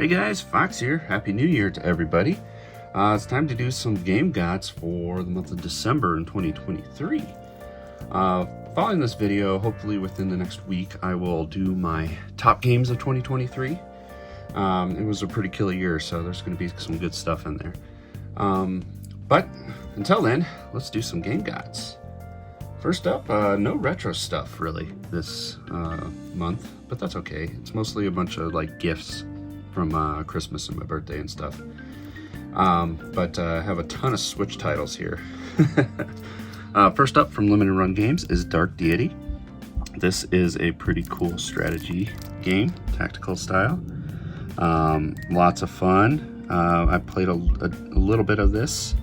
Hey guys, Fox here. Happy New Year to everybody. It's time to do some game gots for the month of December in 2023. Following this video, hopefully within the next week, I will do my top games of 2023. It was a pretty killer year, so there's going to be some good stuff in there. But until then, let's do some game gots. First up, no retro stuff really this month, but that's okay. It's mostly a bunch of like gifts from Christmas and my birthday and stuff. But I have a ton of Switch titles here. First up from Limited Run Games is Dark Deity. This is a pretty cool strategy game, tactical style. Lots of fun. I played a little bit of this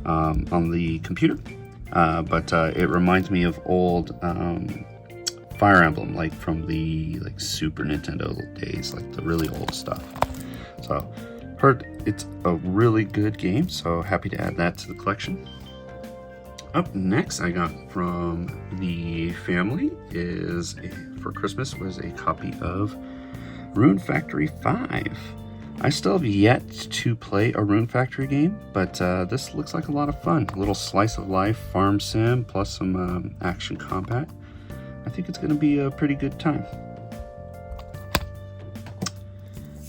on the computer, but it reminds me of old Fire Emblem, like from the Super Nintendo days, like the really old stuff. So heard it's a really good game, so happy to add that to the collection. Up next, I got from the family for Christmas was a copy of Rune Factory 5. I still have yet to play a Rune Factory game, but this looks like a lot of fun. A little slice of life farm sim plus some action combat. I think it's going to be a pretty good time.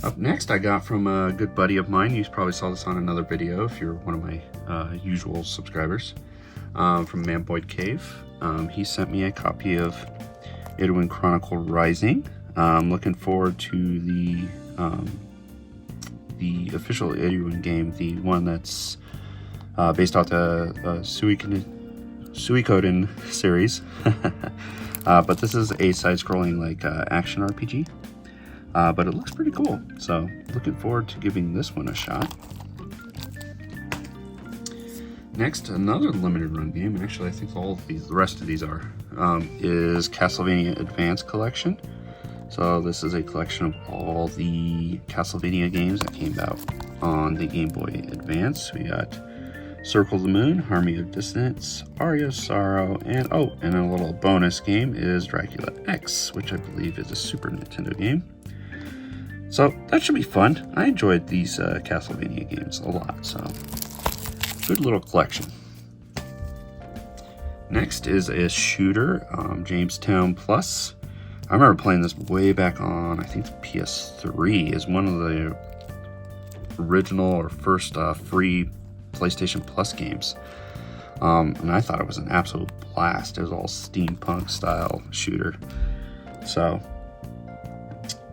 Up next, I got from a good buddy of mine. You probably saw this on another video if you're one of my usual subscribers. From Manboyd Cave. He sent me a copy of Edwin Chronicle Rising. I'm looking forward to the official Edwin game, the one that's based off the Suikoden series. But this is a side-scrolling action RPG. But it looks pretty cool, so looking forward to giving this one a shot. Next, another limited run game, actually I think all of these, the rest of these are, is Castlevania Advance Collection. So this is a collection of all the Castlevania games that came out on the Game Boy Advance. We got Circle of the Moon, Harmony of Dissonance, Aria of Sorrow, and a little bonus game is Dracula X, which I believe is a Super Nintendo game. So that should be fun. I enjoyed these Castlevania games a lot, so good little collection. Next is a shooter, Jamestown Plus. I remember playing this way back on, I think the PS3 is one of the original or first free PlayStation Plus games. And I thought it was an absolute blast. It was all steampunk style shooter. So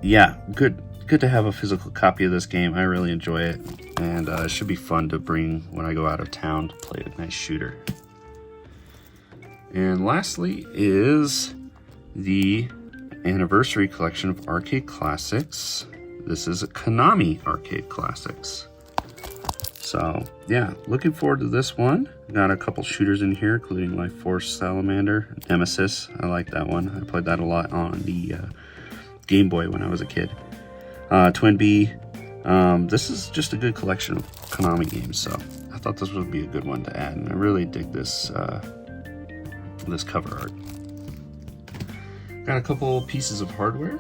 yeah, good to have a physical copy of this game. I really enjoy it, and it should be fun to bring when I go out of town to play a nice shooter. And lastly is the Anniversary Collection of Arcade Classics. This is a Konami Arcade Classics. So yeah, looking forward to this one. Got a couple shooters in here, including Life Force Salamander, Nemesis. I like that one. I played that a lot on the Game Boy when I was a kid. Twin Bee. This is just a good collection of Konami games, so I thought this would be a good one to add, and I really dig this this cover art. Got a couple pieces of hardware.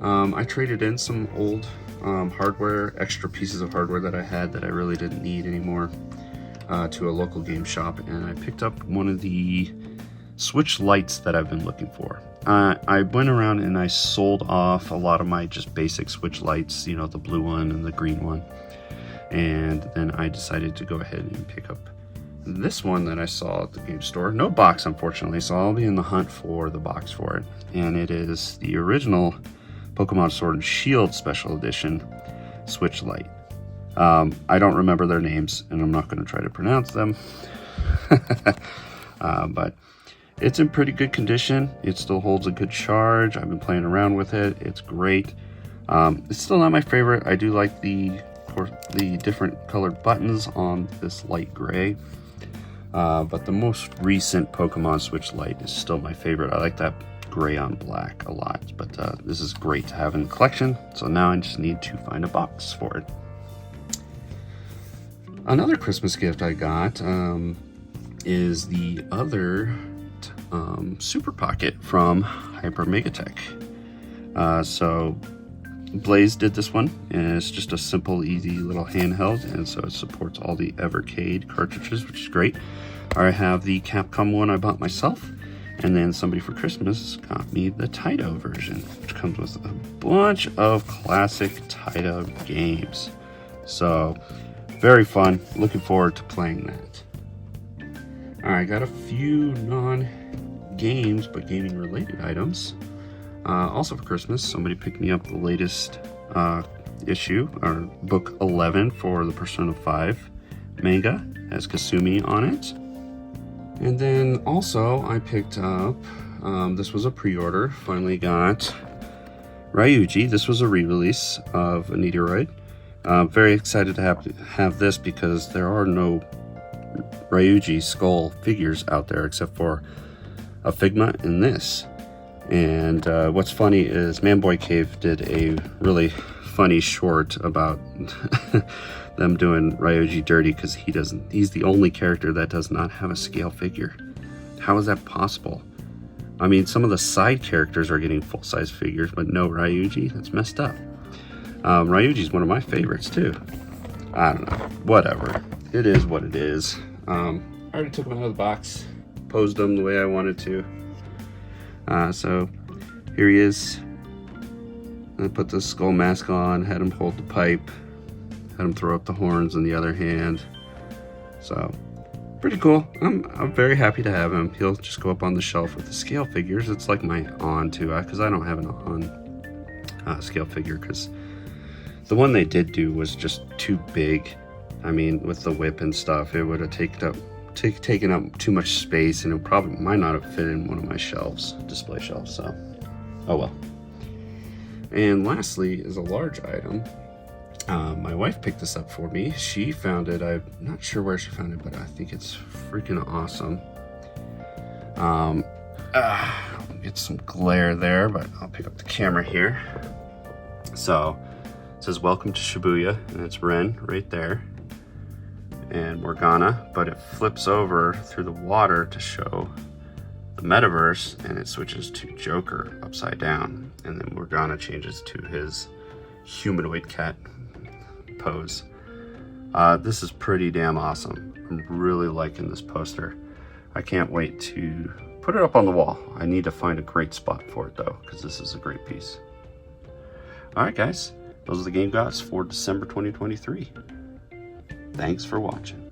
I traded in some old hardware, extra pieces of hardware that I had that I really didn't need anymore to a local game shop, and I picked up one of the Switch lights that I've been looking for. I went around and I sold off a lot of my just basic Switch lights, you know, the blue one and the green one. And then I decided to go ahead and pick up this one that I saw at the game store. No box, unfortunately, so I'll be in the hunt for the box for it. And it is the original Pokemon Sword and Shield Special Edition Switch light. I don't remember their names, and I'm not going to try to pronounce them. But it's in pretty good condition. It still holds a good charge. I've been playing around with it. It's great. It's still not my favorite. I do like the different colored buttons on this light gray. But the most recent Pokemon Switch light is still my favorite. I like that gray on black a lot. But this is great to have in the collection. So now I just need to find a box for it. Another Christmas gift I got is the other Super Pocket from Hyper Megatech. So Blaze did this one, and it's just a simple, easy little handheld, and so it supports all the Evercade cartridges, which is great. I have the Capcom one I bought myself, and then somebody for Christmas got me the Taito version, which comes with a bunch of classic Taito games. So, very fun. Looking forward to playing that. Alright, got a few non-games, but gaming-related items. Also for Christmas, somebody picked me up the latest issue, or book 11 for the Persona 5 manga. It has Kasumi on it. And then also I picked up, this was a pre-order, finally got Ryuji. This was a re-release of an Nidoroid. Very excited to have this because there are no Ryuji skull figures out there except for a Figma and this. And what's funny is Manboy Cave did a really funny short about them doing Ryuji dirty because he's the only character that does not have a scale figure. How is that possible? I mean, some of the side characters are getting full-size figures, but no Ryuji? That's messed up. Ryuji's one of my favorites too. I don't know, whatever. It is what it is. I already took him out of the box, posed him the way I wanted to. So here he is. I put the skull mask on, had him hold the pipe, had him throw up the horns in the other hand. So pretty cool. I'm very happy to have him. He'll just go up on the shelf with the scale figures. It's like my on too, because I don't have an on scale figure because the one they did do was just too big. I mean, with the whip and stuff, it would have taken up too much space, and it probably might not have fit in one of my shelves, display shelves, so oh well. And lastly is a large item. My wife picked this up for me. She found it. I'm not sure where she found it, but I think it's freaking awesome. Get some glare there, but I'll pick up the camera here. So it says welcome to Shibuya, and it's Ren right there, and Morgana, but it flips over through the water to show the metaverse, and it switches to Joker upside down, and then Morgana changes to his humanoid cat pose. This is pretty damn awesome. I'm really liking this poster. I can't wait to put it up on the wall. I need to find a great spot for it though, because this is a great piece. Alright guys, those are the game gods for December 2023. Thanks for watching.